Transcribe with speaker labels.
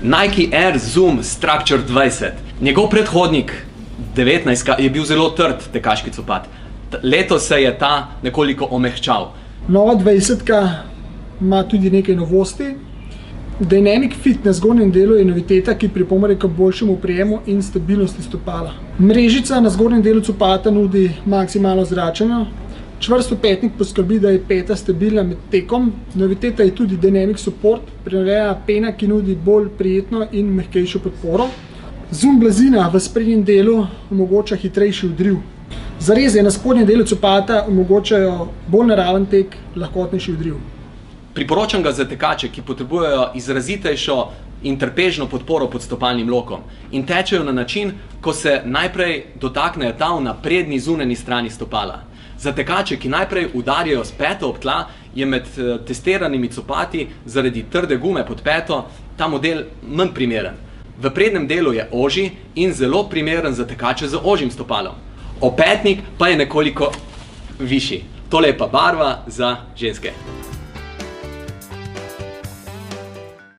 Speaker 1: Nike Air Zoom Structure 20. Njegov predhodnik 19 je bil zelo trd tekaški copat. Letos se je ta nekoliko omehčal.
Speaker 2: Nova 20 ima tudi nekaj novosti. Dynamic Fit na zgornjem delu je noviteta, ki pripomore k boljšemu oprijemu in stabilnosti stopala. Mrežica na zgornjem delu copata nudi maksimalno zračenje. Čvrstopetnik poskrbi, da je peta stabilna med tekom. Noviteta je tudi Dynamic Support, prilagojena pena, ki nudi bolj prijetno in mehkejšo podporo. Zoom blazina v sprednjem delu omogoča hitrejši odriv. Zareze na spodnjem delu copata omogočajo bolj naraven tek, lahkotnejši odriv.
Speaker 1: Priporočam ga za tekače, ki potrebujejo izrazitejšo in trpežno podporo pod stopalnim lokom in tečejo na način, ko se najprej dotaknejo tal na prednji zunanji strani stopala. Za tekače, ki najprej udarjajo s peto ob tla, je med testiranimi copati zaradi trde gume pod peto ta model manj primeren. V prednjem delu je ožji in zelo primeren za tekače z ožjim stopalom. Opetnik pa je nekoliko višji. Tole je pa barva za ženske.